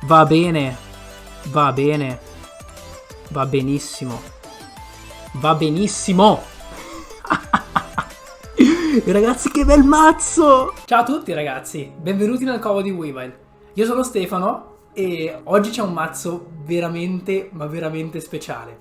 Va bene, va bene, va benissimo, va benissimo. Ragazzi, che bel mazzo! Ciao a tutti ragazzi, benvenuti nel covo di Weevil. Io sono Stefano e oggi c'è un mazzo veramente, ma veramente speciale.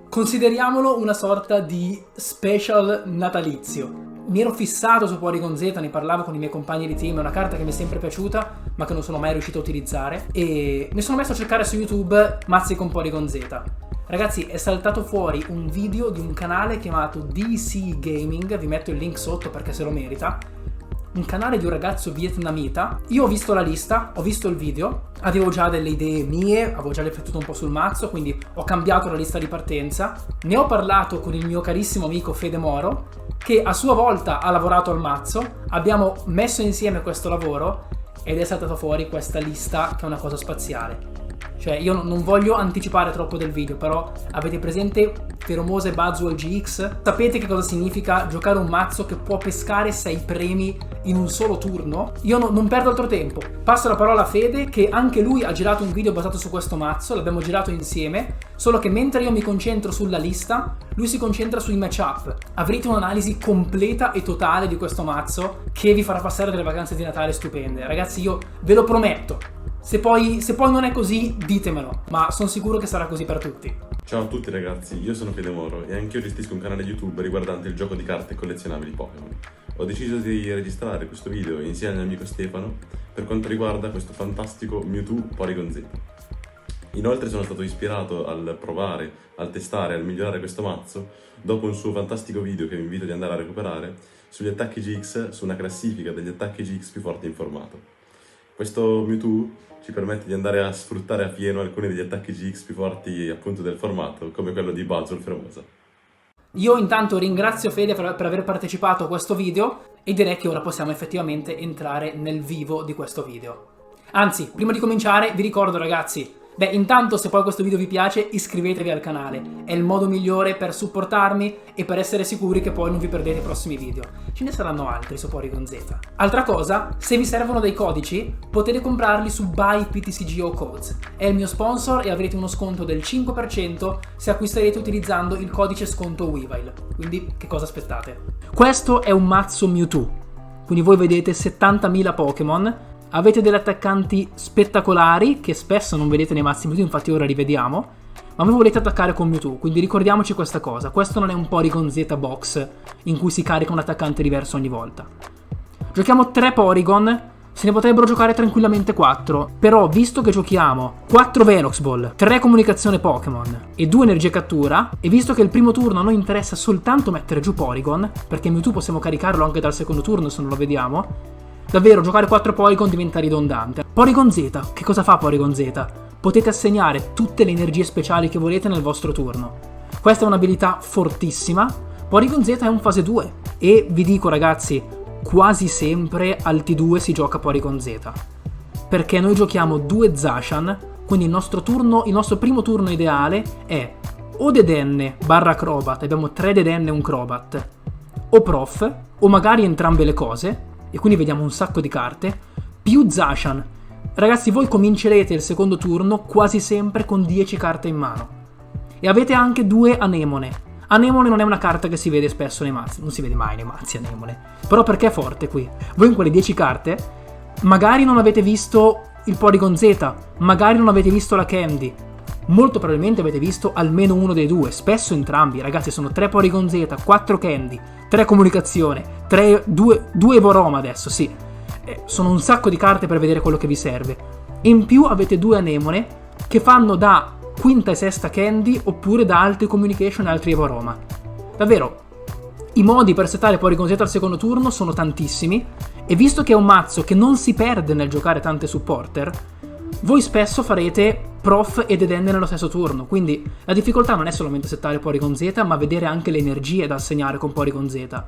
Consideriamolo una sorta di special natalizio. Mi ero fissato su Porygon Z, ne parlavo con i miei compagni di team, è una carta che mi è sempre piaciuta, ma che non sono mai riuscito a utilizzare. E mi sono messo a cercare su YouTube mazzi con Porygon Z. Ragazzi, è saltato fuori un video di un canale chiamato DC Gaming, vi metto il link sotto perché se lo merita. Un canale di un ragazzo vietnamita. Io ho visto la lista, ho visto il video, avevo già delle idee mie, avevo già riflettuto un po' sul mazzo, quindi ho cambiato la lista di partenza. Ne ho parlato con il mio carissimo amico Fede Moro, che a sua volta ha lavorato al mazzo. Abbiamo messo insieme questo lavoro ed è saltata fuori questa lista che è una cosa spaziale. Cioè, io non voglio anticipare troppo del video, però avete presente Feromose Buzzwole GX? Sapete che cosa significa giocare un mazzo che può pescare 6 premi in un solo turno? Io non perdo altro tempo. Passo la parola a Fede, che anche lui ha girato un video basato su questo mazzo, l'abbiamo girato insieme, solo che mentre io mi concentro sulla lista, lui si concentra sui matchup. Avrete un'analisi completa e totale di questo mazzo che vi farà passare delle vacanze di Natale stupende. Ragazzi, io ve lo prometto. Se poi non è così, ditemelo, ma sono sicuro che sarà così per tutti. Ciao a tutti ragazzi, io sono Fede Moro e anch'io gestisco un canale YouTube riguardante il gioco di carte collezionabili Pokémon. Ho deciso di registrare questo video insieme al mio amico Stefano per quanto riguarda questo fantastico Mewtwo Porygon Z. Inoltre sono stato ispirato al provare, al testare, al migliorare questo mazzo dopo un suo fantastico video che vi invito di andare a recuperare sugli attacchi GX, su una classifica degli attacchi GX più forti in formato. Questo Mewtwo ci permette di andare a sfruttare a pieno alcuni degli attacchi GX più forti appunto del formato, come quello di Buzzwole Fremosa. Io intanto ringrazio Fede per aver partecipato a questo video e direi che ora possiamo effettivamente entrare nel vivo di questo video. Anzi, prima di cominciare vi ricordo ragazzi, intanto se poi questo video vi piace iscrivetevi al canale, è il modo migliore per supportarmi e per essere sicuri che poi non vi perdete i prossimi video. Ce ne saranno altri su Porygon Z. Altra cosa, se vi servono dei codici potete comprarli su Buy PTCGO Codes, è il mio sponsor e avrete uno sconto del 5% se acquisterete utilizzando il codice sconto Weevil, quindi che cosa aspettate? Questo è un mazzo Mewtwo, quindi voi vedete 70.000 Pokémon. Avete degli attaccanti spettacolari che spesso non vedete nei mazzi Mewtwo, infatti ora li vediamo. Ma voi volete attaccare con Mewtwo, quindi ricordiamoci questa cosa. Questo non è un Porygon Z box in cui si carica un attaccante diverso ogni volta. Giochiamo 3 Porygon, se ne potrebbero giocare tranquillamente 4. Però visto che giochiamo 4 Venox Ball, 3 comunicazione Pokémon e 2 energia cattura, e visto che il primo turno a noi interessa soltanto mettere giù Porygon, perché Mewtwo possiamo caricarlo anche dal secondo turno se non lo vediamo, davvero, giocare 4 Porygon diventa ridondante. Porygon Z, che cosa fa Porygon Z? Potete assegnare tutte le energie speciali che volete nel vostro turno. Questa è un'abilità fortissima. Porygon Z è un fase 2. E vi dico ragazzi, quasi sempre al T2 si gioca Porygon Z. Perché noi giochiamo 2 Zacian, quindi il nostro primo turno ideale è o Dedenne barra Crobat, abbiamo 3 Dedenne e un Crobat, o Prof, o magari entrambe le cose, e quindi vediamo un sacco di carte, più Zacian. Ragazzi, voi comincerete il secondo turno quasi sempre con 10 carte in mano. E avete anche 2 Anemone. Anemone non è una carta che si vede spesso nei mazzi, non si vede mai nei mazzi Anemone. Però perché è forte qui? Voi in quelle 10 carte magari non avete visto il Porygon Z, magari non avete visto la Candy. Molto probabilmente avete visto almeno uno dei 2, spesso entrambi. Ragazzi, sono 3 Porygon Z, 4 Candy, 3 comunicazione, 2 Evoroma adesso, sì. Sono un sacco di carte per vedere quello che vi serve. In più avete 2 Anemone che fanno da quinta e sesta Candy oppure da altri communication e altri Evoroma. Davvero, i modi per settare Porygon Z al secondo turno sono tantissimi, e visto che è un mazzo che non si perde nel giocare tante supporter, voi spesso farete Prof e Dedenne nello stesso turno, quindi la difficoltà non è solamente settare Porygon Z, ma vedere anche le energie da assegnare con Porygon Z.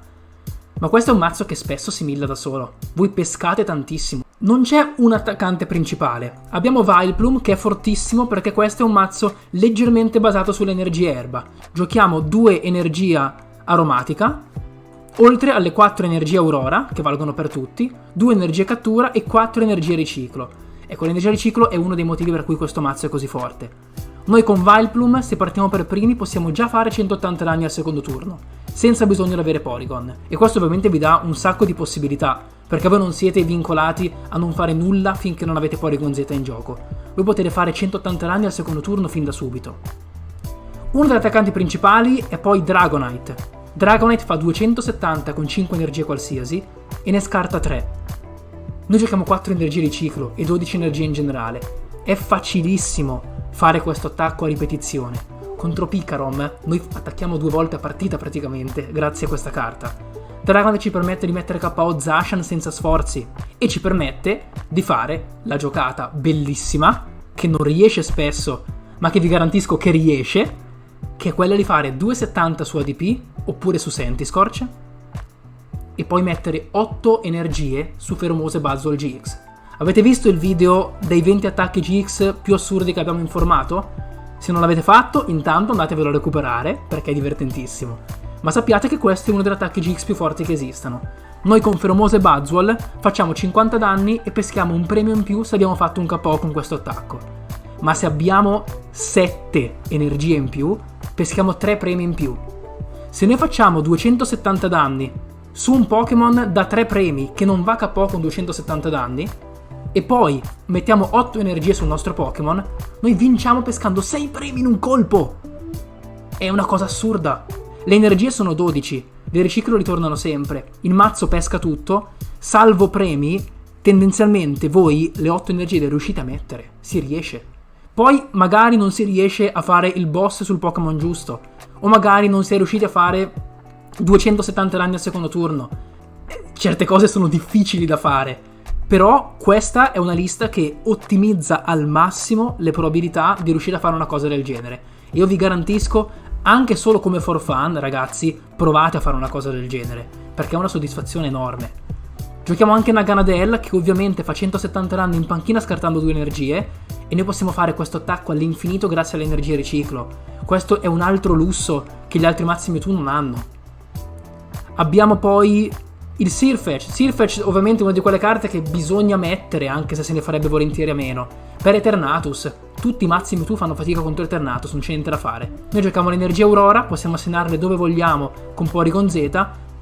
Ma questo è un mazzo che spesso si milla da solo, voi pescate tantissimo. Non c'è un attaccante principale, abbiamo Vileplume che è fortissimo perché questo è un mazzo leggermente basato sull'energia erba. Giochiamo 2 energia aromatica, oltre alle 4 energie aurora, che valgono per tutti, 2 energie cattura e 4 energie riciclo. Ecco, l'energia riciclo è uno dei motivi per cui questo mazzo è così forte. Noi con Vileplume, se partiamo per primi, possiamo già fare 180 danni al secondo turno, senza bisogno di avere Porygon. E questo ovviamente vi dà un sacco di possibilità, perché voi non siete vincolati a non fare nulla finché non avete Porygon Z in gioco. Voi potete fare 180 danni al secondo turno fin da subito. Uno degli attaccanti principali è poi Dragonite. Dragonite fa 270 con 5 energie qualsiasi e ne scarta 3. Noi giochiamo 4 energie di ciclo e 12 energie in generale. È facilissimo fare questo attacco a ripetizione. Contro Picarom noi attacchiamo 2 volte a partita praticamente, grazie a questa carta. Dragonite ci permette di mettere KO Zacian senza sforzi e ci permette di fare la giocata bellissima, che non riesce spesso, ma che vi garantisco che riesce, che è quella di fare 270 su ADP oppure su Sentiscorch e poi mettere 8 energie su Feromose Buzzwole GX. Avete visto il video dei 20 attacchi GX più assurdi che abbiamo informato? Se non l'avete fatto, intanto andatevelo a recuperare, perché è divertentissimo. Ma sappiate che questo è uno degli attacchi GX più forti che esistano. Noi con Feromose Buzzwole facciamo 50 danni e peschiamo un premio in più se abbiamo fatto un KO con questo attacco. Ma se abbiamo 7 energie in più, peschiamo 3 premi in più. Se noi facciamo 270 danni su un Pokémon da 3 premi che non va KO con 270 danni, e poi mettiamo 8 energie sul nostro Pokémon, noi vinciamo pescando 6 premi in un colpo! È una cosa assurda! Le energie sono 12, le riciclo ritornano sempre, il mazzo pesca tutto, salvo premi, tendenzialmente voi le 8 energie le riuscite a mettere, si riesce. Poi magari non si riesce a fare il boss sul Pokémon giusto, o magari non si è riusciti a fare 270 danni al secondo turno. Certe cose sono difficili da fare, però questa è una lista che ottimizza al massimo le probabilità di riuscire a fare una cosa del genere. E io vi garantisco, anche solo come for fun, ragazzi, provate a fare una cosa del genere, perché è una soddisfazione enorme. Giochiamo anche Naganadel, che ovviamente fa 170 danni in panchina scartando 2 energie, e noi possiamo fare questo attacco all'infinito grazie all'energia riciclo. Questo è un altro lusso che gli altri mazzi Mewtwo non hanno. Abbiamo poi il Sirfetch. Sirfetch ovviamente è una di quelle carte che bisogna mettere, anche se se ne farebbe volentieri a meno. Per Eternatus, tutti i mazzi Mewtwo fanno fatica contro Eternatus, non c'è niente da fare. Noi giochiamo l'energia Aurora, possiamo assegnarle dove vogliamo con Porygon Z.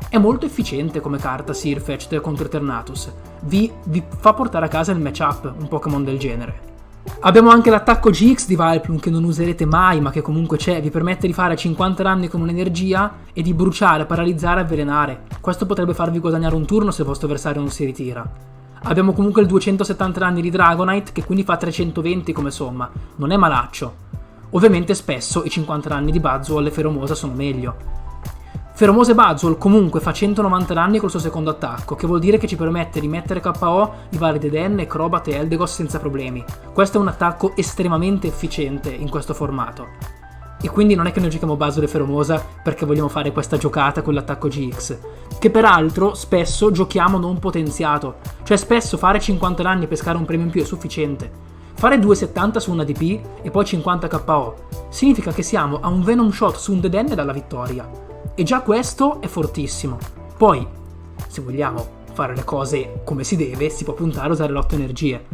È molto efficiente come carta Sirfetch contro Eternatus. Vi fa portare a casa il matchup, un Pokémon del genere. Abbiamo anche l'attacco GX di Vileplume, che non userete mai ma che comunque c'è, vi permette di fare 50 danni con un'energia e di bruciare, paralizzare e avvelenare. Questo potrebbe farvi guadagnare un turno se il vostro avversario non si ritira. Abbiamo comunque il 270 danni di Dragonite, che quindi fa 320 come somma, non è malaccio. Ovviamente spesso i 50 danni di Buzzwole e Feromosa sono meglio. Feromose Buzzwole comunque fa 190 danni col suo secondo attacco, che vuol dire che ci permette di mettere KO i vari Dedenne, Crobat e Eldegoss senza problemi. Questo è un attacco estremamente efficiente in questo formato. E quindi non è che noi giochiamo Buzzwole e Feromosa perché vogliamo fare questa giocata con l'attacco GX, che peraltro spesso giochiamo non potenziato, cioè spesso fare 50 danni e pescare un premio in più è sufficiente. Fare 270 su un ADP e poi 50 KO significa che siamo a un Venom Shot su un Dedenne dalla vittoria. E già questo è fortissimo. Poi, se vogliamo fare le cose come si deve, si può puntare a usare le 8 energie.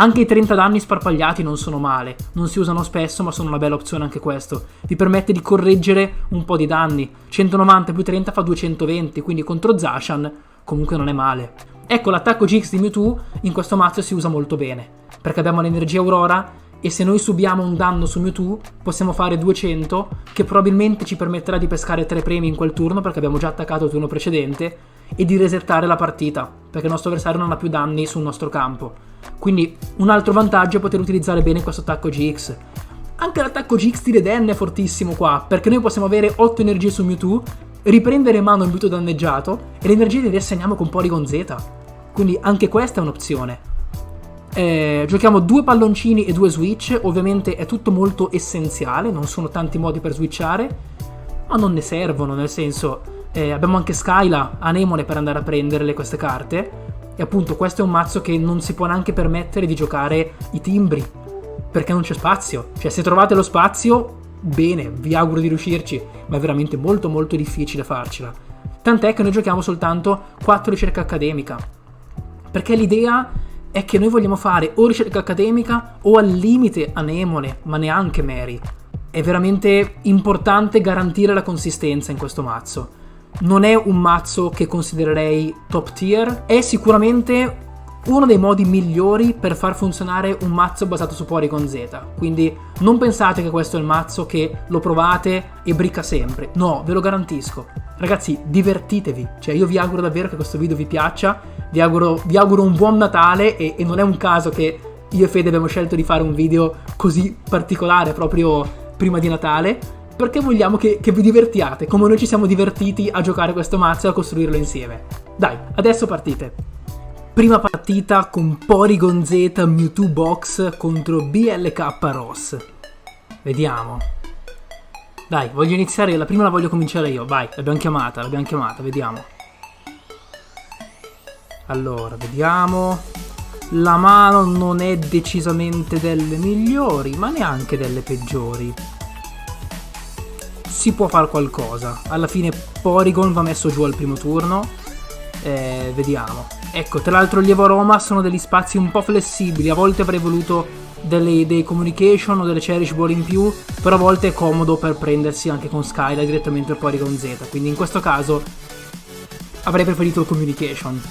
Anche i 30 danni sparpagliati non sono male, non si usano spesso ma sono una bella opzione anche questo. Vi permette di correggere un po' di danni. 190 più 30 fa 220, quindi contro Zacian comunque non è male. Ecco, l'attacco GX di Mewtwo in questo mazzo si usa molto bene, perché abbiamo l'energia Aurora e se noi subiamo un danno su Mewtwo possiamo fare 200, che probabilmente ci permetterà di pescare 3 premi in quel turno perché abbiamo già attaccato il turno precedente, e di resettare la partita perché il nostro avversario non ha più danni sul nostro campo. Quindi un altro vantaggio è poter utilizzare bene questo attacco GX. Anche l'attacco GX di Redenne è fortissimo qua, perché noi possiamo avere 8 energie su Mewtwo, riprendere in mano il Mewtwo danneggiato e le energie le riassegniamo con Porygon Z. Quindi anche questa è un'opzione. Giochiamo 2 palloncini e 2 switch, ovviamente è tutto molto essenziale, non sono tanti modi per switchare, ma non ne servono, nel senso abbiamo anche Skyla, Anemone per andare a prenderle queste carte, e appunto questo è un mazzo che non si può neanche permettere di giocare i timbri, perché non c'è spazio. Cioè se trovate lo spazio, bene, vi auguro di riuscirci, ma è veramente molto molto difficile farcela. Tant'è che noi giochiamo soltanto 4 ricerca accademica, perché l'idea è che noi vogliamo fare o ricerca accademica o al limite anemone, ma neanche Mary. È veramente importante garantire la consistenza in questo mazzo. Non è un mazzo che considererei top tier, è sicuramente uno dei modi migliori per far funzionare un mazzo basato su Porygon Z. Quindi non pensate che questo è il mazzo che lo provate e bricca sempre. No, ve lo garantisco. Ragazzi, divertitevi. Cioè, io vi auguro davvero che questo video vi piaccia. Vi auguro un buon Natale e non è un caso che io e Fede abbiamo scelto di fare un video così particolare proprio prima di Natale, perché vogliamo che vi divertiate, come noi ci siamo divertiti a giocare questo mazzo e a costruirlo insieme. Dai, adesso partite. Prima partita con Porygon Z Mewtwo Box contro BLK Ross. Vediamo. Dai, voglio iniziare, la prima la voglio cominciare io. Vai, l'abbiamo chiamata, vediamo. Allora, vediamo. La mano non è decisamente delle migliori, ma neanche delle peggiori. Si può fare qualcosa. Alla fine Porygon va messo giù al primo turno. Vediamo. Ecco, tra l'altro il Lievo Aroma sono degli spazi un po' flessibili. A volte avrei voluto dei communication o delle cherish ball in più, però a volte è comodo per prendersi anche con Skyla direttamente il Porygon Z. Quindi in questo caso avrei preferito il communication.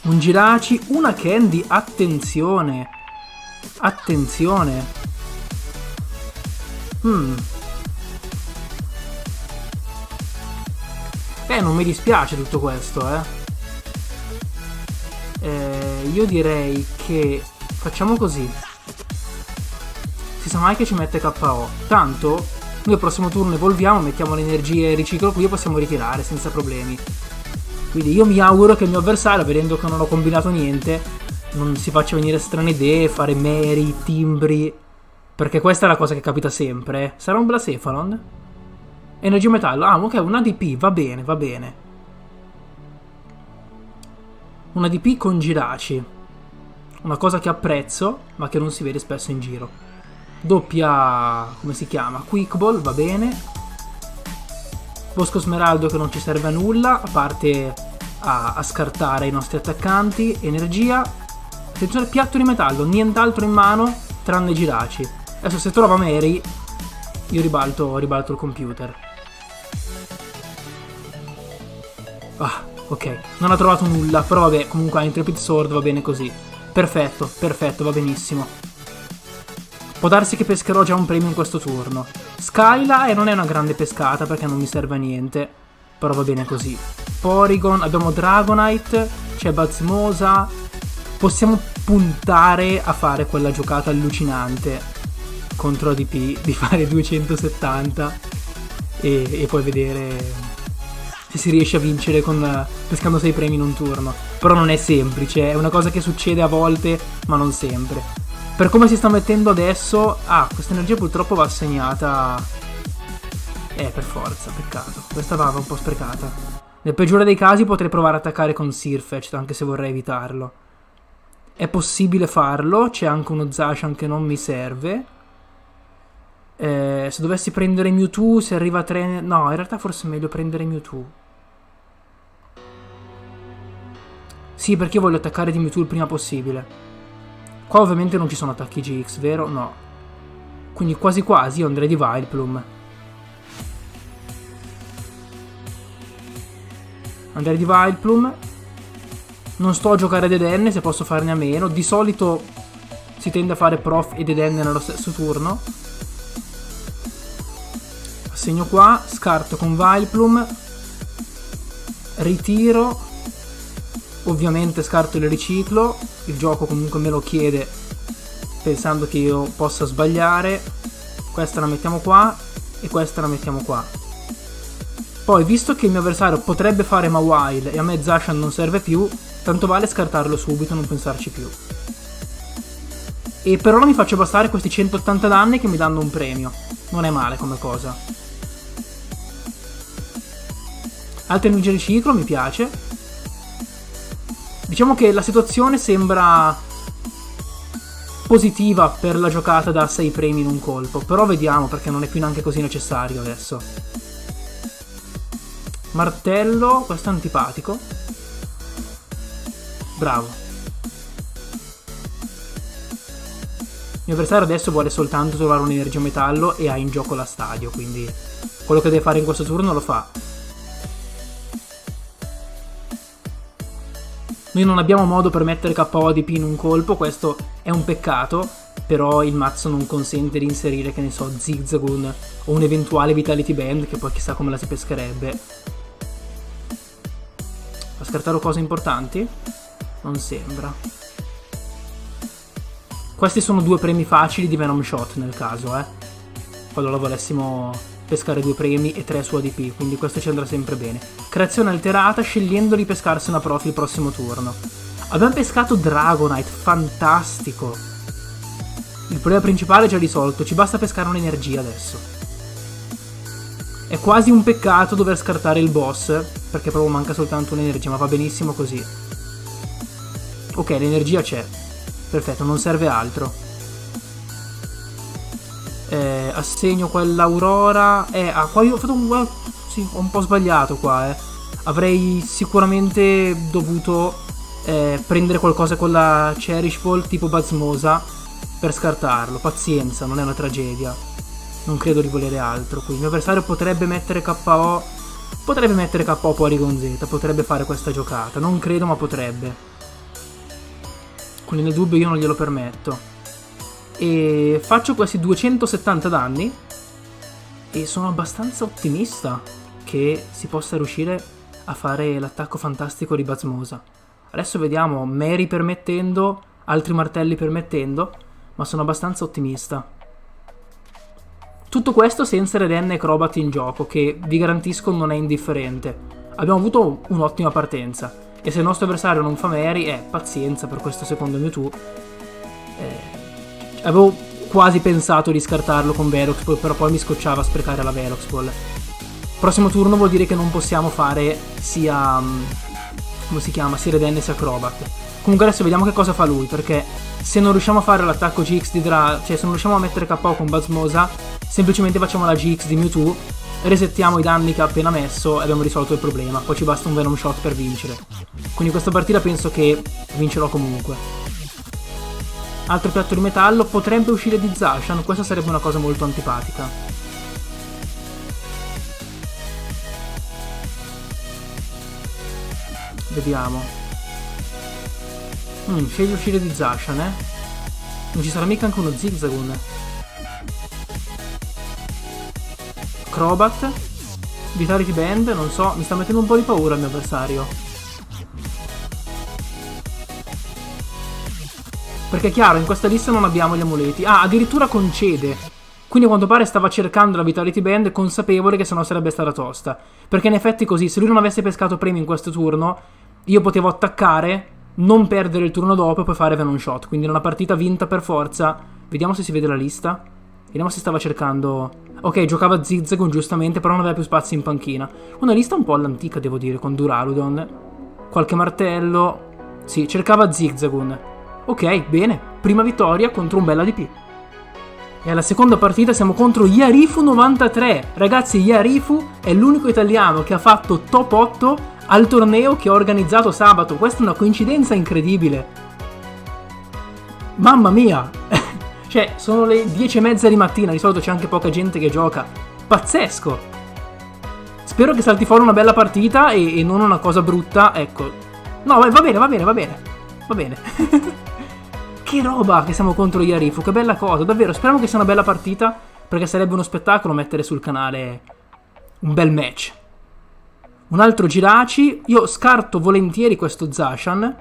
Un Giraci, una Candy, attenzione. Non mi dispiace tutto questo, io direi che facciamo così. Si sa mai che ci mette KO. Tanto noi al prossimo turno evolviamo, mettiamo le energie e riciclo qui e possiamo ritirare senza problemi. Quindi io mi auguro che il mio avversario, vedendo che non ho combinato niente, non si faccia venire strane idee, fare Mary, timbri, perché questa è la cosa che capita sempre. Sarà un Blacephalon? Energia metallo. Ah, ok, un ADP, va bene. Un ADP con Giraci. Una cosa che apprezzo, ma che non si vede spesso in giro. Doppia... come si chiama? Quick Ball, va bene. Bosco Smeraldo che non ci serve a nulla, a parte a scartare i nostri attaccanti. Energia. Attenzione, piatto di metallo, nient'altro in mano, tranne Giraci. Adesso se trova Mary, io ribalto il computer. Ah, ok, non ha trovato nulla, però vabbè, comunque ha Intrepid Sword, va bene così. Perfetto, va benissimo. Può darsi che pescherò già un premio in questo turno. Skyla non è una grande pescata perché non mi serve a niente, però va bene così. Porygon, abbiamo Dragonite, c'è Bazmosa. Possiamo puntare a fare quella giocata allucinante contro ADP, di fare 270 e poi vedere se si riesce a vincere pescando 6 premi in un turno. Però non è semplice, è una cosa che succede a volte, ma non sempre. Per come si sta mettendo adesso... Ah, questa energia purtroppo va assegnata... per forza, peccato. Questa va un po' sprecata. Nel peggiore dei casi potrei provare ad attaccare con Sirfetch'd, anche se vorrei evitarlo. È possibile farlo, c'è anche uno Zacian che non mi serve. Se dovessi prendere Mewtwo, se arriva a 3... No, in realtà forse è meglio prendere Mewtwo. Sì, perché io voglio attaccare di Mewtwo il prima possibile. Qua ovviamente non ci sono attacchi GX, vero? No. Quindi quasi quasi io andrei di Vileplume. Andrei di Vileplume. Non sto a giocare Dedenne se posso farne a meno. Di solito si tende a fare Prof e Dedenne nello stesso turno. Assegno qua, scarto con Vileplume. Ritiro. Ovviamente scarto il riciclo, il gioco comunque me lo chiede pensando che io possa sbagliare. Questa la mettiamo qua e questa la mettiamo qua. Poi, visto che il mio avversario potrebbe fare Mawile e a me Zacian non serve più, tanto vale scartarlo subito e non pensarci più. E per ora mi faccio bastare questi 180 danni che mi danno un premio. Non è male come cosa. Altra energia riciclo, mi piace. Diciamo che la situazione sembra positiva per la giocata da 6 premi in un colpo, però vediamo perché non è più neanche così necessario adesso. Martello, questo è antipatico. Bravo. mio avversario adesso vuole soltanto trovare un'energia metallo e ha in gioco la stadio, quindi quello che deve fare in questo turno lo fa. Noi non abbiamo modo per mettere KO ADP in un colpo, questo è un peccato, però il mazzo non consente di inserire, che ne so, Zigzagoon o un eventuale Vitality Band, che poi chissà come la si pescherebbe. Ha scartato cose importanti? Non sembra. Questi sono 2 premi facili di Venom Shot nel caso, qualora volessimo pescare 2 premi e 3 su ADP, quindi questo ci andrà sempre bene. Creazione alterata, scegliendo di pescarsi una profi il prossimo turno. Abbiamo pescato Dragonite, fantastico. Il problema principale è già risolto, ci basta pescare un'energia adesso. È quasi un peccato dover scartare il boss, perché proprio manca soltanto un'energia, ma va benissimo così. Ok, l'energia c'è. Perfetto, non serve altro. Assegno quell'Aurora. Qua io ho fatto sì, ho un po' sbagliato qua, Avrei sicuramente dovuto prendere qualcosa con la Cherish Ball tipo Basmosa per scartarlo. Pazienza, non è una tragedia. Non credo di volere altro qui. Il mio avversario potrebbe mettere KO. Potrebbe mettere KO Porygon Z. Potrebbe fare questa giocata. Non credo, ma potrebbe. Quindi nel dubbio io non glielo permetto. E faccio questi 270 danni e sono abbastanza ottimista che si possa riuscire a fare l'attacco fantastico di Basmosa. Adesso vediamo, Mary permettendo, altri martelli permettendo, ma sono abbastanza ottimista. Tutto questo senza Redenne e Crobat in gioco, che vi garantisco non è indifferente. Abbiamo avuto un'ottima partenza e se il nostro avversario non fa Mary, pazienza per questo secondo Mewtwo. Avevo quasi pensato di scartarlo con Velox Ball, però poi mi scocciava sprecare la Velox Ball. Prossimo turno vuol dire che non possiamo fare sia... come si chiama? Sia Redenne sia Crobat. Comunque adesso vediamo che cosa fa lui, perché se non riusciamo a fare l'attacco GX di cioè se non riusciamo a mettere KO con Basmosa, semplicemente facciamo la GX di Mewtwo, resettiamo i danni che ha appena messo e abbiamo risolto il problema. Poi ci basta un Venom Shot per vincere. Quindi questa partita penso che vincerò comunque. Altro piatto di metallo, potrebbe uscire di Zacian, questa sarebbe una cosa molto antipatica. Vediamo. Scegli uscire di Zacian, Non ci sarà mica anche uno Zigzagoon. Crobat. Vitality Band, non so, mi sta mettendo un po' di paura il mio avversario. Perché è chiaro, in questa lista non abbiamo gli amuleti. Addirittura concede. Quindi a quanto pare stava cercando la Vitality Band, consapevole che sennò sarebbe stata tosta. Perché in effetti così, se lui non avesse pescato premi in questo turno, io potevo attaccare, non perdere il turno dopo e poi fare Venom Shot. Quindi era una partita vinta per forza. Vediamo se si vede la lista. Vediamo se stava cercando... Ok, giocava Zigzagoon giustamente, però non aveva più spazio in panchina. Una lista un po' all'antica, devo dire, con Duraludon. Qualche martello. Sì, cercava Zigzagoon. Ok, bene, prima vittoria contro un bel ADP. E alla seconda partita siamo contro Yarifu93. Ragazzi, Yarifu è l'unico italiano che ha fatto top 8 al torneo che ho organizzato sabato. Questa è una coincidenza incredibile. Mamma mia! Cioè, sono le 10:30 di mattina, di solito c'è anche poca gente che gioca. Pazzesco! Spero che salti fuori una bella partita e non una cosa brutta, ecco. No, va bene. Va bene. Che roba che siamo contro Yarifu, che bella cosa, davvero, speriamo che sia una bella partita, perché sarebbe uno spettacolo mettere sul canale un bel match. Un altro Jirachi, io scarto volentieri questo Zacian.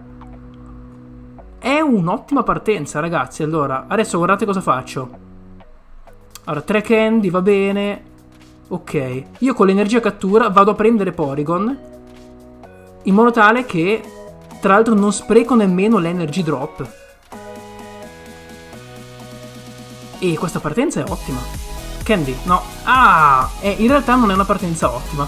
È un'ottima partenza, ragazzi, allora, adesso guardate cosa faccio. Allora, 3 Candy, va bene. Ok, io con l'energia cattura vado a prendere Porygon, in modo tale che, tra l'altro, non spreco nemmeno l'energy drop. E questa partenza è ottima. Candy, no. In realtà non è una partenza ottima,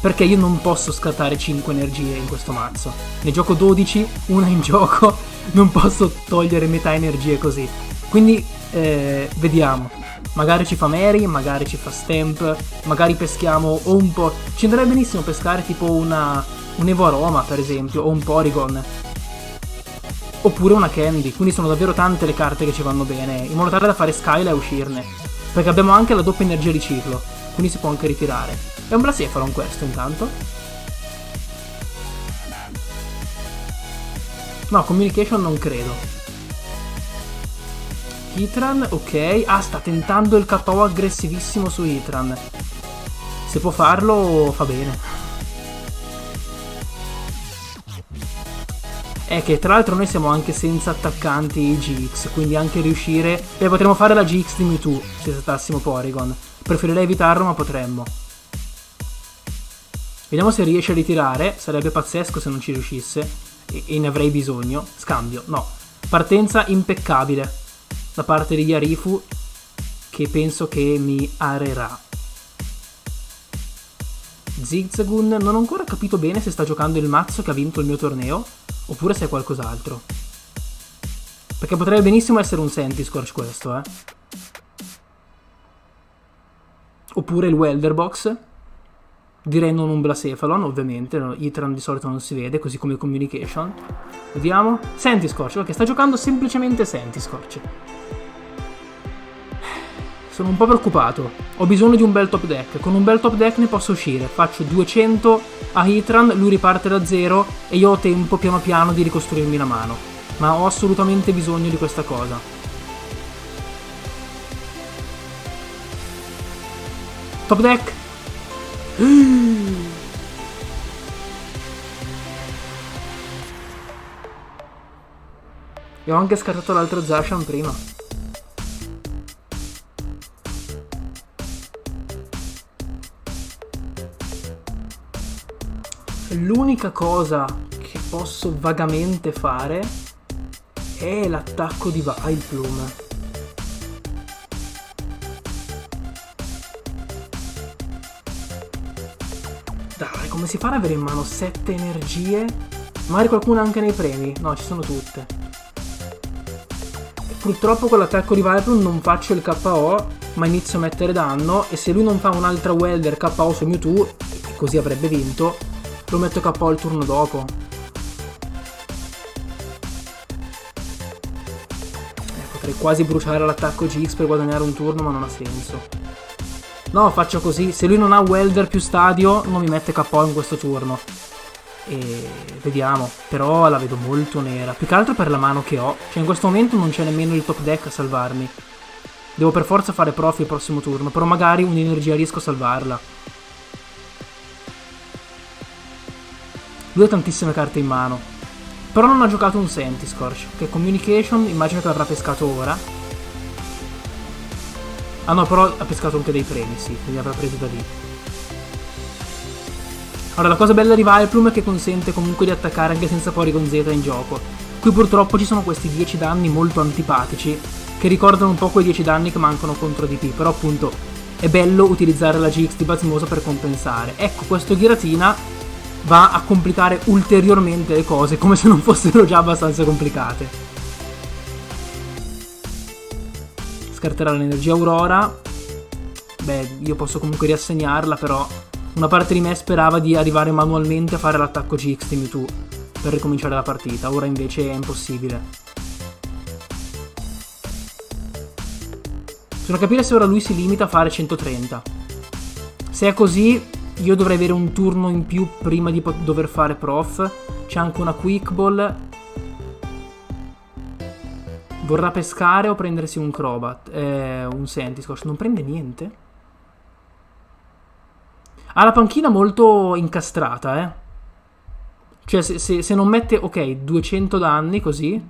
perché io non posso scattare 5 energie in questo mazzo. Ne gioco 12, una in gioco, non posso togliere metà energie così. Quindi, vediamo. Magari ci fa Mary, magari ci fa Stamp, magari peschiamo o un po'... Ci andrebbe benissimo pescare tipo un Evo Aroma, per esempio, o un Porygon. oppure una Candy, quindi sono davvero tante le carte che ci vanno bene, in modo tale da fare Skyla e uscirne, perché abbiamo anche la doppia energia riciclo, quindi si può anche ritirare. È un Blacephalon questo intanto. No, Communication non credo. Heatran, ok. Ah, sta tentando il KO aggressivissimo su Heatran. Se può farlo, fa bene. È che tra l'altro noi siamo anche senza attaccanti GX, quindi anche riuscire... potremmo fare la GX di Mewtwo se saltassimo Porygon. Preferirei evitarlo, ma potremmo. Vediamo se riesce a ritirare. Sarebbe pazzesco se non ci riuscisse. E ne avrei bisogno. Scambio, no. Partenza impeccabile da parte di Yarifu, che penso che mi arerà. Zigzagoon, non ho ancora capito bene se sta giocando il mazzo che ha vinto il mio torneo oppure se è qualcos'altro, perché potrebbe benissimo essere un Sentiscorch questo, oppure il Welder Box. Direi non un Blacephalon, ovviamente. Heatran di solito non si vede, così come il Communication. Vediamo. Sentiscorch, ok, sta giocando semplicemente Sentiscorch. Sono un po' preoccupato. Ho bisogno di un bel top deck. Con un bel top deck ne posso uscire. Faccio 200 a Heatran, lui riparte da zero e io ho tempo piano piano di ricostruirmi la mano. Ma ho assolutamente bisogno di questa cosa. Top deck. E ho anche scartato l'altro Zacian prima. L'unica cosa che posso vagamente fare è l'attacco di Vileplume. Dai, come si fa ad avere in mano 7 energie? Magari qualcuna anche nei premi? No, ci sono tutte. E purtroppo con l'attacco di Vileplume non faccio il KO, ma inizio a mettere danno, e se lui non fa un'altra Welder KO su Mewtwo, che così avrebbe vinto, lo metto KO il turno dopo. Potrei quasi bruciare l'attacco GX per guadagnare un turno, ma non ha senso. No, faccio così. Se lui non ha Welder più stadio, non mi mette KO in questo turno. E vediamo. Però la vedo molto nera. Più che altro per la mano che ho. Cioè in questo momento non c'è nemmeno il top deck a salvarmi. Devo per forza fare profi il prossimo turno. Però magari un'energia riesco a salvarla. Lui ha tantissime carte in mano. Però non ha giocato un Sentiscorch, che Communication immagino che l'avrà pescato ora. Ah no, però ha pescato anche dei premi, sì, quindi avrà preso da lì. Allora, la cosa bella di Vileplume è che consente comunque di attaccare anche senza Porygon Z in gioco. Qui purtroppo ci sono questi 10 danni molto antipatici, che ricordano un po' quei 10 danni che mancano contro DP, però appunto è bello utilizzare la GX di Basimosa per compensare. Ecco, questo Giratina va a complicare ulteriormente le cose, come se non fossero già abbastanza complicate. Scarterà l'energia Aurora. Beh, io posso comunque riassegnarla, però una parte di me sperava di arrivare manualmente a fare l'attacco GX di Mewtwo per ricominciare la partita. Ora invece è impossibile. Bisogna capire se ora lui si limita a fare 130. Se è così, io dovrei avere un turno in più prima di dover fare prof. C'è anche una Quick Ball. Vorrà pescare o prendersi un Crobat? Un Sentiscorch. Non prende niente? Ha la panchina molto incastrata, Cioè se non mette... Ok, 200 danni così.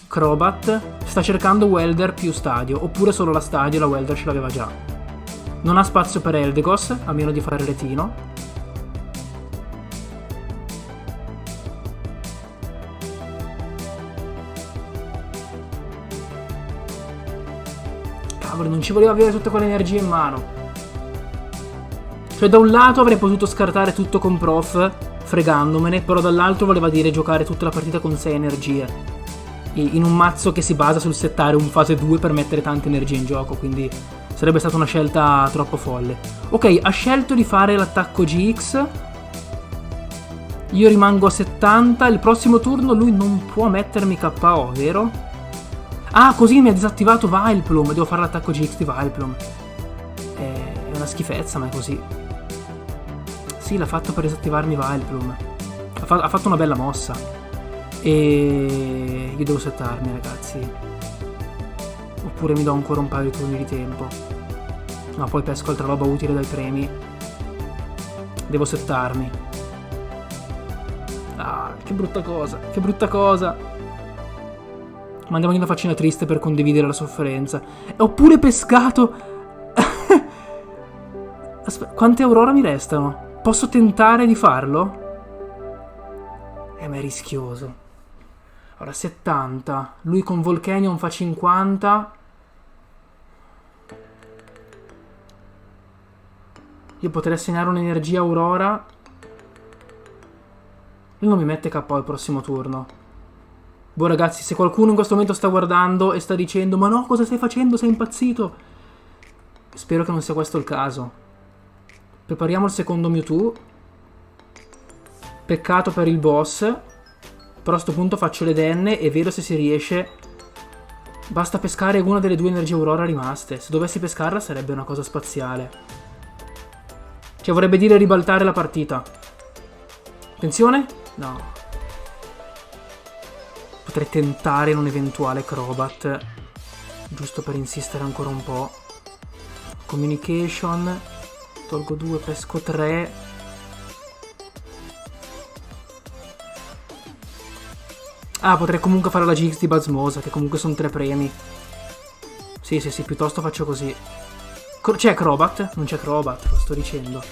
Crobat. Sta cercando Welder più stadio. Oppure solo la stadio, la Welder ce l'aveva già. Non ha spazio per Eldegoss, a meno di fare retino. Cavolo, non ci voleva avere tutte quelle energie in mano. Cioè da un lato avrei potuto scartare tutto con prof, fregandomene, però dall'altro voleva dire giocare tutta la partita con 6 energie. In un mazzo che si basa sul settare un fase 2 per mettere tante energie in gioco, quindi sarebbe stata una scelta troppo folle. Ok, ha scelto di fare l'attacco GX. Io rimango a 70. Il prossimo turno lui non può mettermi KO, vero? Ah, così mi ha disattivato Vileplume. Devo fare l'attacco GX di Vileplume. È una schifezza, ma è così. Sì, l'ha fatto per disattivarmi Vileplume. Ha fatto una bella mossa. E io devo settarmi, ragazzi. Oppure mi do ancora un paio di turni di tempo. No, poi pesco altra roba utile dai premi. Devo settarmi. Ah, che brutta cosa, che brutta cosa. Mandiamogli una faccina triste per condividere la sofferenza. Ho pure pescato. Aspetta, quante aurora mi restano? Posso tentare di farlo? Ma è rischioso. Ora 70. Lui con Volcanion fa 50. Io potrei assegnare un'energia Aurora. Lui non mi mette KO al prossimo turno. Boh, ragazzi, se qualcuno in questo momento sta guardando e sta dicendo ma no, cosa stai facendo? Sei impazzito. Spero che non sia questo il caso. Prepariamo il secondo Mewtwo. Peccato per il boss. Però a sto punto faccio le denne e vedo se si riesce. Basta pescare una delle due energie Aurora rimaste. Se dovessi pescarla sarebbe una cosa spaziale. Cioè vorrebbe dire ribaltare la partita. Attenzione? No. Potrei tentare in un eventuale Crobat. Giusto per insistere ancora un po'. Communication. Tolgo 2, pesco 3. Ah, potrei comunque fare la GX di Basmosa, che comunque sono 3 premi. Sì, piuttosto faccio così. C'è Crobat? Non c'è Crobat, lo sto dicendo.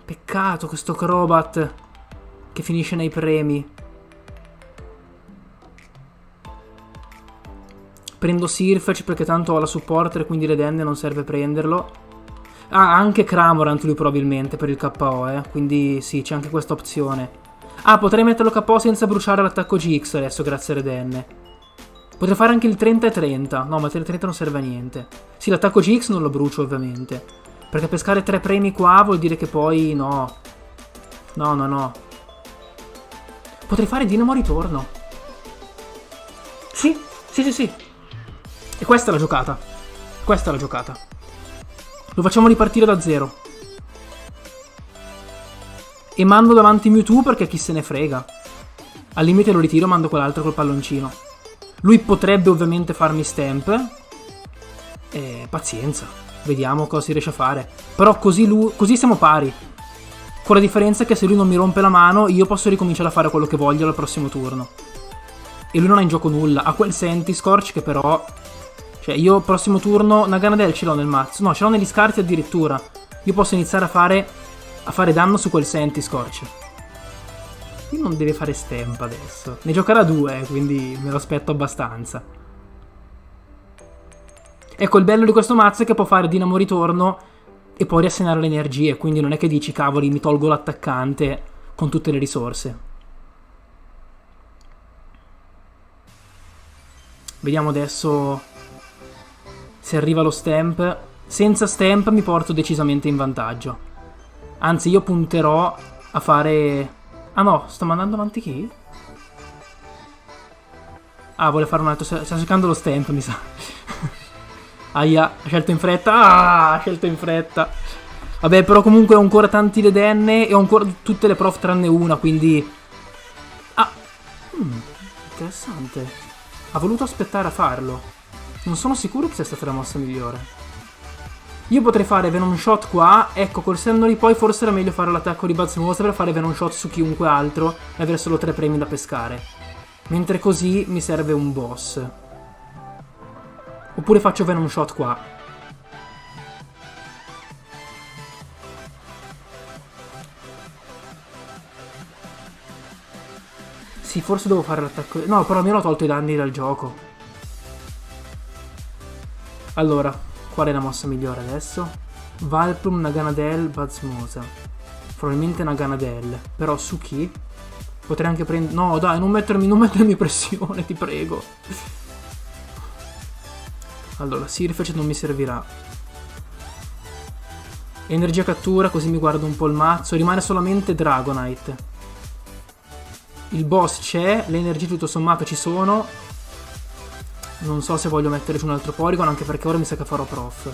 Peccato questo Crobat che finisce nei premi. Prendo Sirfetch perché tanto ho la supporter, quindi le denne non serve prenderlo. Ah, anche Cramorant lui probabilmente per il KO, quindi sì, c'è anche questa opzione. Ah, potrei metterlo KO senza bruciare l'attacco GX adesso, grazie alle denne. Potrei fare anche il 30 e 30. No, ma il 30 non serve a niente. Sì, l'attacco GX non lo brucio ovviamente. Perché pescare 3 premi qua vuol dire che poi no. No. Potrei fare Dinamo Ritorno. Sì. E questa è la giocata. Lo facciamo ripartire da zero. E mando davanti Mewtwo perché chi se ne frega. Al limite lo ritiro e mando quell'altro col palloncino. Lui potrebbe ovviamente farmi stamp. E pazienza. Vediamo cosa si riesce a fare. Però così siamo pari. Con la differenza che se lui non mi rompe la mano, io posso ricominciare a fare quello che voglio al prossimo turno. E lui non ha in gioco nulla. Ha quel Sentiscorch che però... Cioè io prossimo turno Naganadel ce l'ho nel mazzo. No, ce l'ho negli scarti addirittura. Io posso iniziare a fare danno su quel Sentiscorch. Lui non deve fare stamp adesso. Ne giocherà 2, quindi me lo aspetto abbastanza. Ecco, il bello di questo mazzo è che può fare Dinamo Ritorno e poi riassegnare le energie. Quindi non è che dici, cavoli, mi tolgo l'attaccante con tutte le risorse. Vediamo adesso se arriva lo stamp. Senza stamp mi porto decisamente in vantaggio. Anzi, io punterò a fare... Ah no, sto mandando avanti chi? Ah, vuole fare un altro... Sta cercando lo stamp, mi sa. Aia, ha scelto in fretta. Ah, ha scelto in fretta. Vabbè, però comunque ho ancora tanti le denne e ho ancora tutte le prof tranne una, quindi... Ah, interessante. Ha voluto aspettare a farlo. Non sono sicuro che sia stata la mossa migliore. Io potrei fare Venom Shot qua. Ecco, col senno di poi forse era meglio fare l'attacco di Basmosa per fare Venom Shot su chiunque altro e avere solo 3 premi da pescare. Mentre così mi serve un boss. Oppure faccio Venom Shot qua. Sì, forse devo fare l'attacco... No, però almeno ho tolto i danni dal gioco. Allora, qual è la mossa migliore adesso? Vileplume, Naganadel, Basmosa. Probabilmente Naganadel. Però su chi? Potrei anche prendere... No, dai, non mettermi pressione, ti prego. Allora, Sirfetch non mi servirà. Energia cattura, così mi guardo un po' il mazzo. Rimane solamente Dragonite. Il boss c'è, le energie tutto sommato ci sono. Non so se voglio mettere su un altro Porygon, anche perché ora mi sa che farò prof.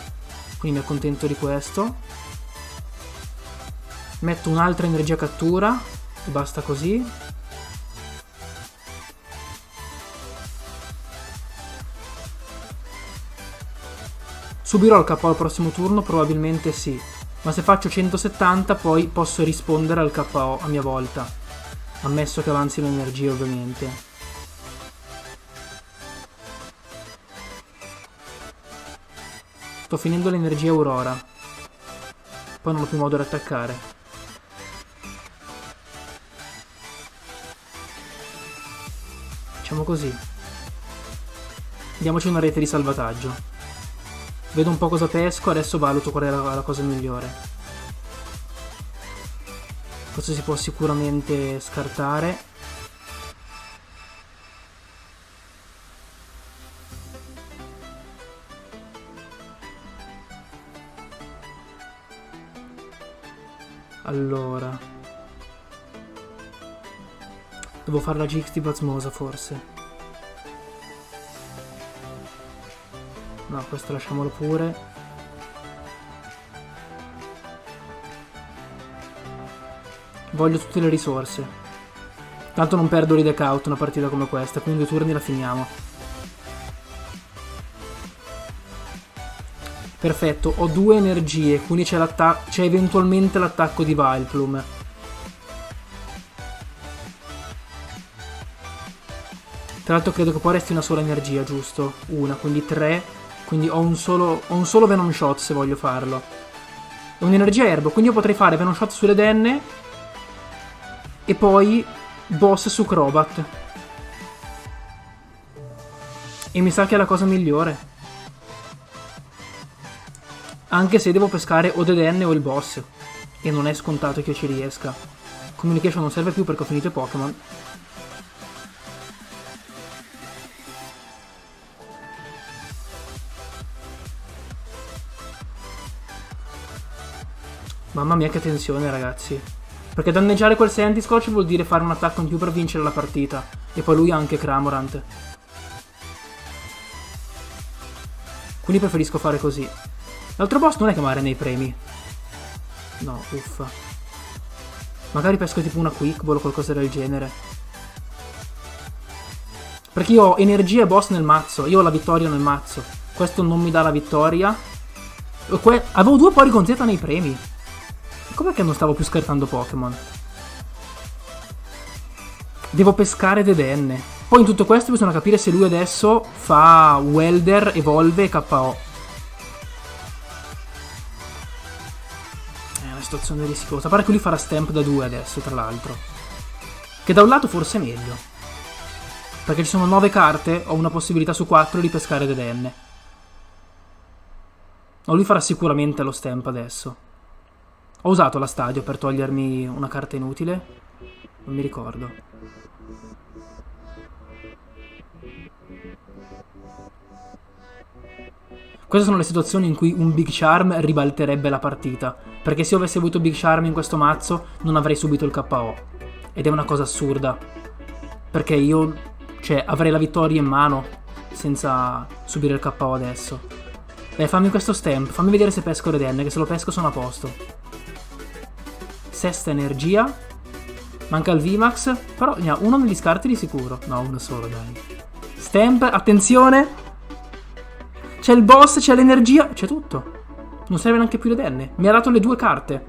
Quindi mi accontento di questo. Metto un'altra energia cattura e basta così. Subirò il KO al prossimo turno? Probabilmente sì. Ma se faccio 170 poi posso rispondere al KO a mia volta. Ammesso che avanzi l'energia, ovviamente. Sto finendo l'energia Aurora. Poi non ho più modo di attaccare. Facciamo così. Diamoci una rete di salvataggio. Vedo un po' cosa pesco, adesso valuto qual è la cosa migliore. Questo si può sicuramente scartare. Allora, devo fare la GX di Basmosa forse. No, questo lasciamolo pure. Voglio tutte le risorse. Tanto non perdo l'Ideck Out una partita come questa, quindi 2 turni la finiamo. Perfetto, ho 2 energie, quindi c'è eventualmente l'attacco di Vileplume. Tra l'altro credo che poi resti una sola energia, giusto? Una, quindi 3. Quindi ho un solo Venom Shot se voglio farlo. È un'energia erbo, quindi io potrei fare Venom Shot sulle denne e poi boss su Crobat. E mi sa che è la cosa migliore. Anche se devo pescare o Dedenne o il boss. E non è scontato che io ci riesca. Communication non serve più perché ho finito i Pokémon. Mamma mia che tensione, ragazzi. Perché danneggiare quel Sandyscorch vuol dire fare un attacco in più per vincere la partita. E poi lui ha anche Cramorant. Quindi preferisco fare così. L'altro boss non è che mare nei premi. No, uffa. Magari pesco tipo una Quick Ball o qualcosa del genere. Perché io ho energia e boss nel mazzo. Io ho la vittoria nel mazzo. Questo non mi dà la vittoria. Avevo 2 Porygon Z nei premi. Com'è che non stavo più scartando Pokémon? Devo pescare Dedenne. Poi in tutto questo bisogna capire se lui adesso fa Welder, Evolve e KO. È una situazione rischiosa. Pare che lui farà Stamp da 2 adesso, tra l'altro. Che da un lato forse è meglio. Perché ci sono 9 carte, ho una possibilità su 4 di pescare Dedenne. No, lui farà sicuramente lo Stamp adesso. Ho usato la Stadio per togliermi una carta inutile? Non mi ricordo. Queste sono le situazioni in cui un Big Charm ribalterebbe la partita. Perché se io avessi avuto Big Charm in questo mazzo non avrei subito il KO. Ed è una cosa assurda. Perché io, avrei la vittoria in mano senza subire il KO adesso. Beh, fammi questo Stamp. Fammi vedere se pesco Redenne, che se lo pesco sono a posto. Sesta energia. Manca il VMAX. Però ne ha uno negli scarti di sicuro. No, uno solo, dai. Stamp, attenzione. C'è il boss, c'è l'energia. C'è tutto. Non serve neanche più Dedenne. Mi ha dato le 2 carte.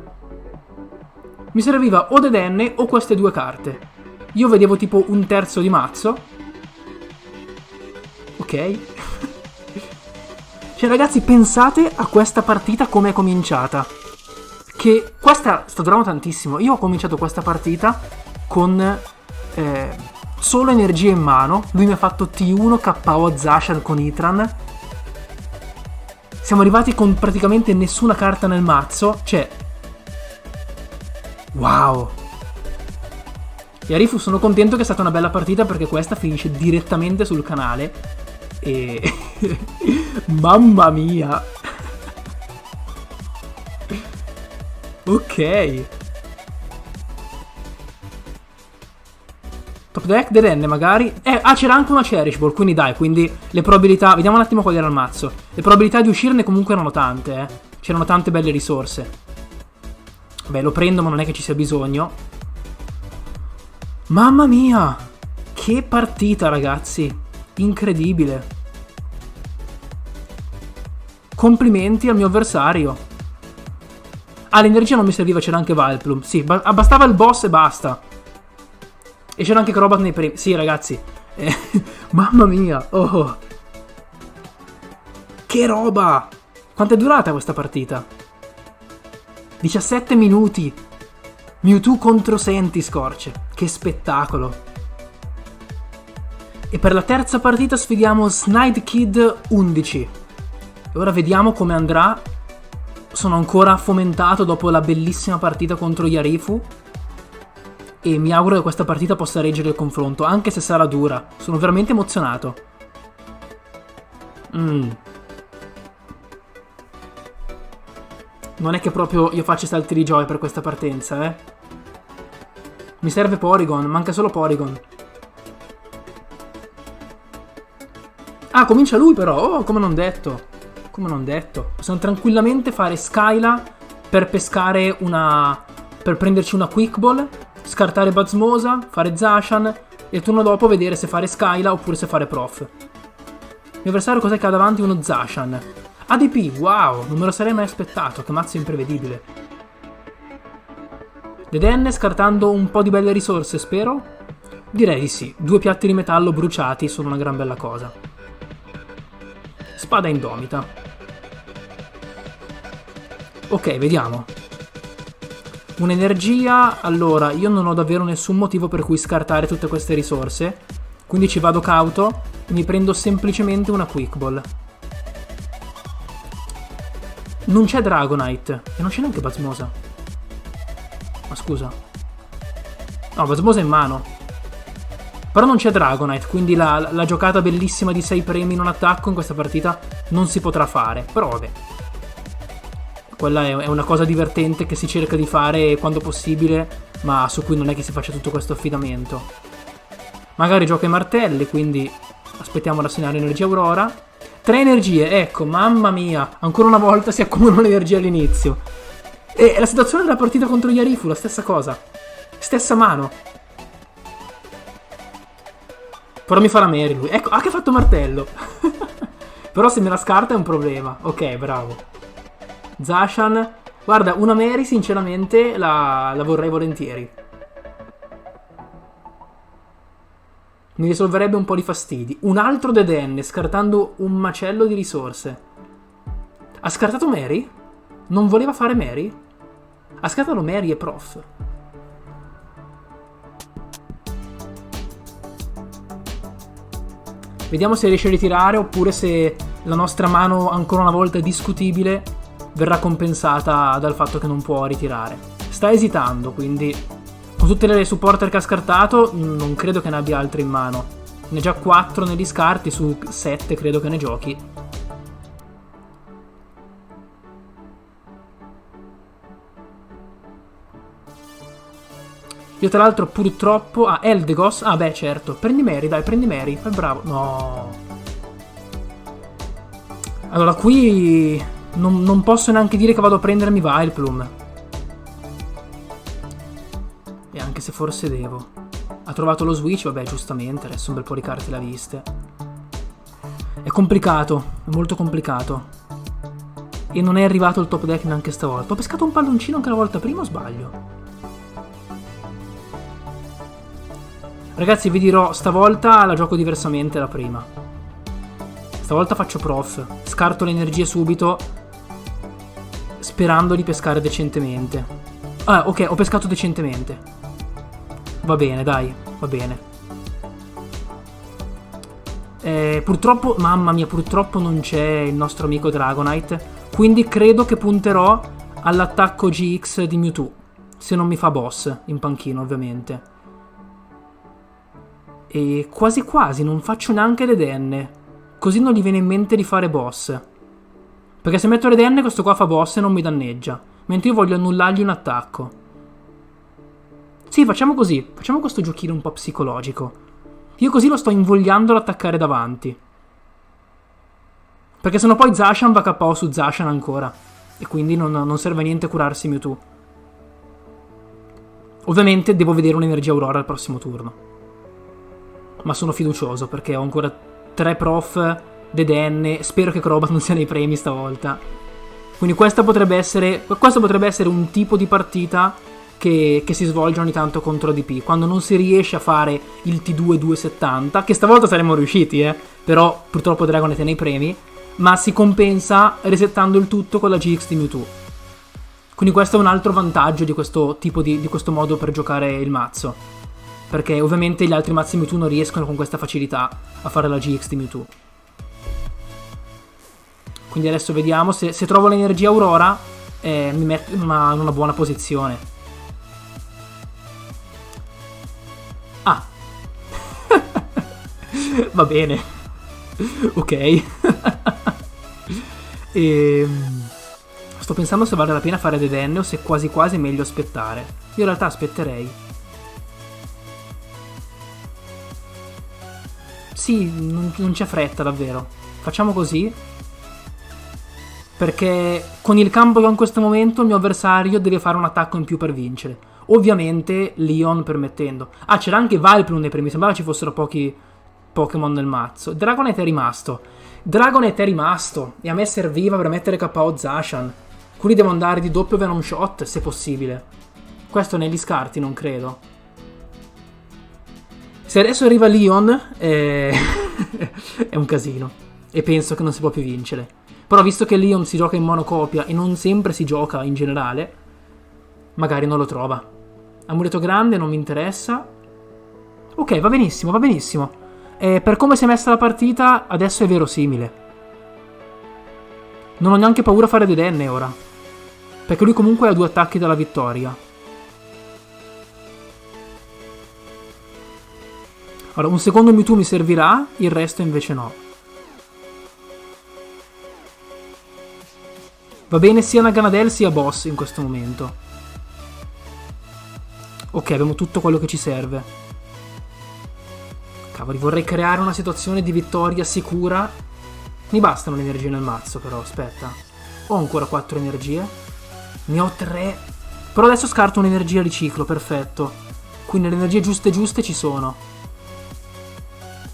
Mi serviva o Dedenne o queste 2 carte. Io vedevo tipo un terzo di mazzo. Ok. Ragazzi, pensate a questa partita come è cominciata. Che questa sta durando tantissimo. Io ho cominciato questa partita con solo energia in mano. Lui mi ha fatto T1 KO Zacian con Itran. Siamo arrivati con praticamente nessuna carta nel mazzo. Wow. E Arifu, sono contento che è stata una bella partita perché questa finisce direttamente sul canale. E mamma mia. Ok. Top deck, Dedenne magari. C'era anche una Cherish Ball, quindi dai, quindi le probabilità... Vediamo un attimo qual era il mazzo. Le probabilità di uscirne comunque erano tante, eh. C'erano tante belle risorse. Beh, lo prendo, ma non è che ci sia bisogno. Mamma mia! Che partita, ragazzi. Incredibile. Complimenti al mio avversario. Ah, l'energia non mi serviva, c'era anche Vileplume. Sì, bastava il boss e basta. E c'era anche Crobat nei primi. Sì, ragazzi. Mamma mia. Oh. Che roba. Quanto è durata questa partita? 17 minuti. Mewtwo contro Centiskorch. Che spettacolo. E per la terza partita sfidiamo Snide Kid 11. E ora vediamo come andrà. Sono ancora fomentato dopo la bellissima partita contro Yarifu. E mi auguro che questa partita possa reggere il confronto, anche se sarà dura. Sono veramente emozionato. Non è che proprio io faccia salti di gioia per questa partenza, eh. Mi serve Porygon, manca solo Porygon. Ah, comincia lui però. Oh, come non detto. Come non detto. Possiamo tranquillamente fare Skyla per pescare una... per prenderci una Quick Ball, scartare Bazmosa, fare Zacian e il turno dopo vedere se fare Skyla oppure se fare Prof. Il mio avversario cos'è che ha davanti? Uno Zacian. ADP, wow, non me lo sarei mai aspettato, che mazzo imprevedibile. Dedenne scartando un po' di belle risorse, spero? Direi di sì, 2 piatti di metallo bruciati sono una gran bella cosa. Spada indomita. Ok, vediamo. Un'energia, allora, io non ho davvero nessun motivo per cui scartare tutte queste risorse, quindi ci vado cauto e mi prendo semplicemente una Quick Ball. Non c'è Dragonite e non c'è neanche Bazmosa. Ma scusa. No, Bazmosa è in mano. Però non c'è Dragonite, quindi la giocata bellissima di 6 premi in un attacco in questa partita non si potrà fare. Però vabbè. Quella è una cosa divertente che si cerca di fare quando possibile, ma su cui non è che si faccia tutto questo affidamento. Magari gioca i martelli, quindi aspettiamo rassegnare energia Aurora. 3 energie, ecco, mamma mia, ancora una volta si accumulano le energie all'inizio. E la situazione della partita contro Yarifu, la stessa cosa. Stessa mano. Però mi farà Mary lui. Ecco, che ha fatto martello. Però se me la scarta è un problema. Ok, bravo. Zacian. Guarda, una Mary sinceramente la vorrei volentieri. Mi risolverebbe un po' di fastidi. Un altro Dedenne, scartando un macello di risorse. Ha scartato Mary? Non voleva fare Mary? Ha scartato Mary e Prof. Vediamo se riesce a ritirare oppure se la nostra mano, ancora una volta discutibile, verrà compensata dal fatto che non può ritirare. Sta esitando, quindi con tutte le supporter che ha scartato non credo che ne abbia altre in mano. Ne ha già 4 negli scarti, su 7 credo che ne giochi. Io tra l'altro purtroppo... Ah, Eldegoss. Ah beh, certo. Prendi Mary, dai, prendi Mary. Fai bravo. No. Allora, qui non posso neanche dire che vado a prendermi Vileplume. E anche se forse devo. Ha trovato lo switch, vabbè, giustamente. Adesso un bel po' di carte l'ha viste. È complicato. È molto complicato. E non è arrivato il top deck neanche stavolta. Ho pescato un palloncino anche la volta prima o sbaglio? Ragazzi, vi dirò, stavolta la gioco diversamente da prima. Stavolta faccio Prof. Scarto le energie subito, sperando di pescare decentemente. Ah, ok, ho pescato decentemente. Va bene, dai, va bene. Purtroppo, mamma mia, purtroppo non c'è il nostro amico Dragonite. Quindi credo che punterò all'attacco GX di Mewtwo. Se non mi fa boss, in panchino ovviamente. E quasi quasi non faccio neanche Dedenne. Così non gli viene in mente di fare boss. Perché se metto Dedenne questo qua fa boss e non mi danneggia. mentre io voglio annullargli un attacco. Sì, facciamo così. Facciamo questo giochino un po' psicologico. Io così lo sto invogliando ad attaccare davanti. Perché sennò poi Zacian va KO su Zacian ancora. E quindi non serve a niente curarsi Mewtwo. Ovviamente devo vedere un'energia Aurora al prossimo turno. Ma sono fiducioso perché ho ancora 3 prof, Dedenne. Spero che Crobat non sia nei premi stavolta. Quindi questo potrebbe essere un tipo di partita che si svolge ogni tanto contro ADP. Quando non si riesce a fare il T2 270, che stavolta saremmo riusciti, però purtroppo Dragonite è nei premi. Ma si compensa resettando il tutto con la GX di Mewtwo. Quindi questo è un altro vantaggio di questo tipo di questo modo per giocare il mazzo. Perché ovviamente gli altri mazzi Mewtwo non riescono con questa facilità a fare la GX di Mewtwo. Quindi adesso vediamo se trovo l'energia Aurora, mi metto in una buona posizione. Ah. Va bene. Ok. Sto pensando se vale la pena fare Dedenne o se quasi quasi è meglio aspettare. Io in realtà aspetterei. Sì, non c'è fretta davvero. Facciamo così. Perché con il campo che ho in questo momento il mio avversario deve fare un attacco in più per vincere. Ovviamente Leon permettendo. Ah, c'era anche Vileplume nei primi. Sembrava ci fossero pochi Pokémon nel mazzo. Dragonite è rimasto. E a me serviva per mettere KO Zacian. Quindi devo andare di doppio Venom Shot se possibile. Questo negli scarti non credo. Se adesso arriva Leon è un casino. E penso che non si può più vincere. Però visto che Leon si gioca in monocopia e non sempre si gioca in generale, magari non lo trova. Amuleto grande non mi interessa. Ok, va benissimo, va benissimo. Per come si è messa la partita, adesso è verosimile. Non ho neanche paura a fare Dedenne ora. Perché lui comunque ha 2 attacchi dalla vittoria. Allora, un secondo Mewtwo mi servirà, il resto invece no. Va bene sia Naganadel sia Boss in questo momento. Ok, abbiamo tutto quello che ci serve. Cavoli, vorrei creare una situazione di vittoria sicura. Mi bastano le energie nel mazzo però, aspetta. Ho ancora 4 energie. Ne ho 3. Però adesso scarto un'energia riciclo, perfetto. Quindi le energie giuste ci sono.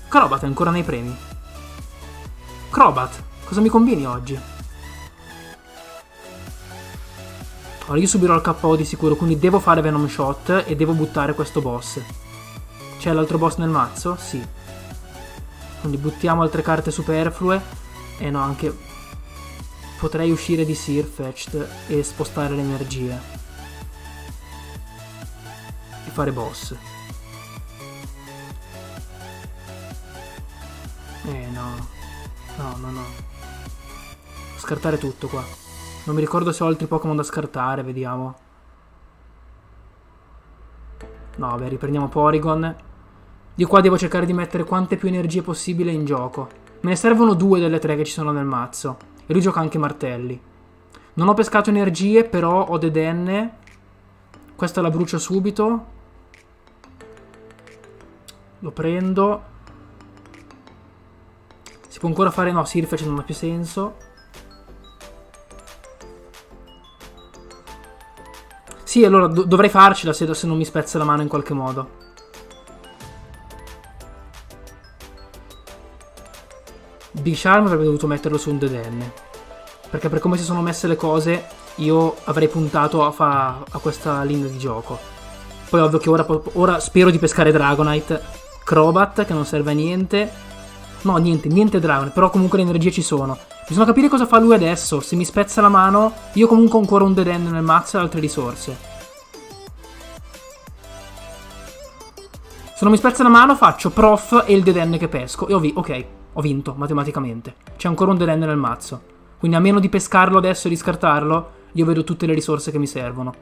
Crobat è ancora nei premi. Crobat, cosa mi combini oggi? Allora io subirò il KO di sicuro, quindi devo fare Venom Shot e devo buttare questo boss. C'è l'altro boss nel mazzo? Sì. Quindi buttiamo altre carte superflue. E no, anche potrei uscire di Sirfetch'd e spostare le energie. E fare boss. No. No. Scartare tutto qua. Non mi ricordo se ho altri Pokémon da scartare, vediamo. No, vabbè, riprendiamo Porygon. Io qua devo cercare di mettere quante più energie possibile in gioco. Me ne servono 2 delle 3 che ci sono nel mazzo. E lui gioca anche martelli. Non ho pescato energie, però ho Dedenne. Questa la brucio subito. Lo prendo. Si può ancora fare... No, Sirfetch'd non ha più senso. Sì, allora dovrei farcela se non mi spezza la mano in qualche modo. Big Charm avrebbe dovuto metterlo su un Dedenne. Perché per come si sono messe le cose, io avrei puntato a questa linea di gioco. Poi ovvio che ora spero di pescare Dragonite. Crobat, che non serve a niente. No, niente Dragonite. Però comunque le energie ci sono. Bisogna capire cosa fa lui adesso. Se mi spezza la mano, io comunque ho ancora un Dedenne nel mazzo e altre risorse. Se non mi spezza la mano faccio Prof e il Dedenne che pesco. E ok, ho vinto matematicamente. C'è ancora un Dedenne nel mazzo. Quindi a meno di pescarlo adesso e di scartarlo, io vedo tutte le risorse che mi servono.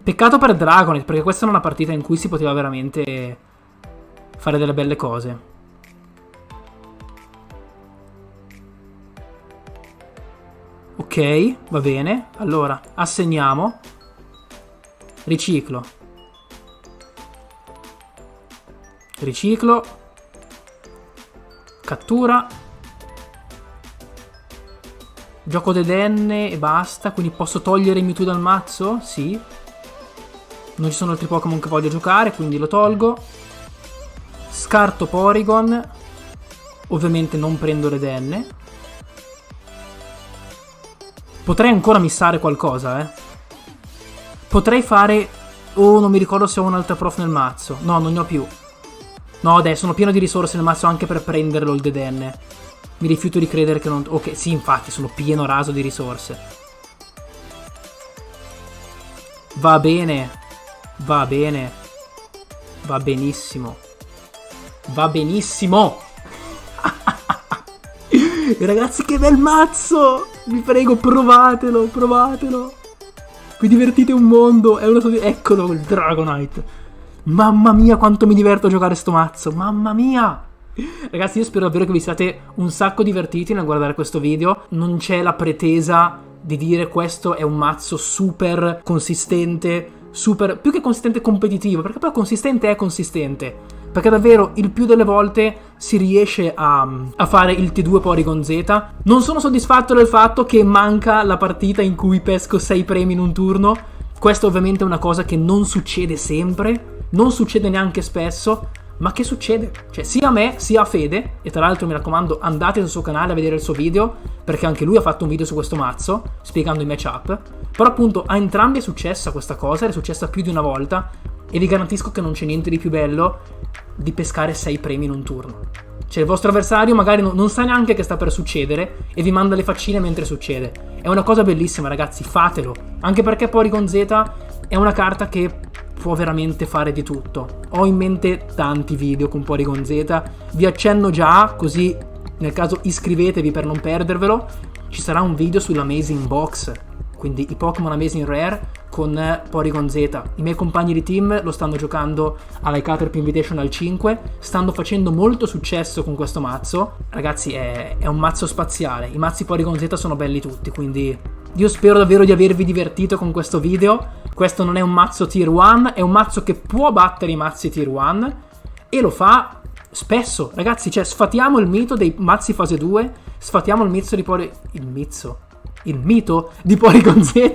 Peccato per Dragonite, perché questa è una partita in cui si poteva veramente fare delle belle cose. Ok, Ok, va bene. Allora, assegniamo. Riciclo. Riciclo. Cattura. Gioco dedenne e basta. Quindi posso togliere Mewtwo dal mazzo? Sì. Non ci sono altri Pokémon che voglio giocare, quindi lo tolgo. Scarto Porygon. Ovviamente non prendo Redenne. Potrei ancora missare qualcosa, Potrei fare... Oh, non mi ricordo se ho un'altra prof nel mazzo. No, non ne ho più. No, dai, sono pieno di risorse nel mazzo anche per prenderlo il Dedenne. Mi rifiuto di credere che non... Ok, sì, infatti, sono pieno raso di risorse. Va bene. Va bene. Va benissimo. Va benissimo. Ragazzi, che bel mazzo! Vi prego, provatelo, provatelo. Vi divertite un mondo. È una... Eccolo, il Dragonite. Mamma mia, quanto mi diverto a giocare sto mazzo. Mamma mia. Ragazzi, io spero davvero che vi siate un sacco divertiti nel guardare questo video. Non c'è la pretesa di dire questo è un mazzo super consistente, super... più che consistente competitivo, perché poi consistente è consistente. Perché davvero il più delle volte si riesce a fare il T2 Porygon Z. Non sono soddisfatto del fatto che manca la partita in cui pesco 6 premi in un turno. Questa ovviamente è una cosa che non succede sempre, non succede neanche spesso, ma che succede? Cioè sia a me sia a Fede, e tra l'altro mi raccomando andate sul suo canale a vedere il suo video, perché anche lui ha fatto un video su questo mazzo, spiegando i matchup. Però appunto a entrambi è successa questa cosa, è successa più di una volta, e vi garantisco che non c'è niente di più bello di pescare 6 premi in un turno. Cioè il vostro avversario magari non sa neanche che sta per succedere e vi manda le faccine mentre succede. È una cosa bellissima, ragazzi, fatelo. Anche perché Porygon Z è una carta che può veramente fare di tutto. Ho in mente tanti video con Porygon Z, vi accenno già, così nel caso iscrivetevi per non perdervelo. Ci sarà un video sull'Amazing Box, quindi i Pokémon Amazing Rare con Porygon Z. I miei compagni di team lo stanno giocando alla Caterpie Invitational 5, stanno facendo molto successo con questo mazzo. Ragazzi, è un mazzo spaziale, i mazzi Porygon Z sono belli tutti, quindi io spero davvero di avervi divertito con questo video. Questo non è un mazzo tier 1, è un mazzo che può battere i mazzi tier 1 e lo fa spesso. Ragazzi, cioè sfatiamo il mito dei mazzi fase 2, sfatiamo il mito di il mito di Porygon Z.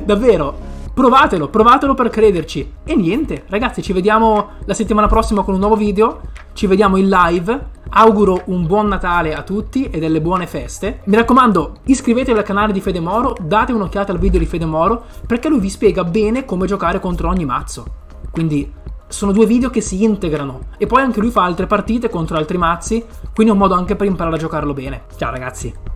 Davvero, provatelo per crederci. E niente, ragazzi, ci vediamo la settimana prossima con un nuovo video. Ci vediamo in live. Auguro un buon Natale a tutti e delle buone feste. Mi raccomando, iscrivetevi al canale di Fede Moro, date un'occhiata al video di Fede Moro, perché lui vi spiega bene come giocare contro ogni mazzo. Quindi sono 2 video che si integrano. E poi anche lui fa altre partite contro altri mazzi, quindi è un modo anche per imparare a giocarlo bene. Ciao ragazzi.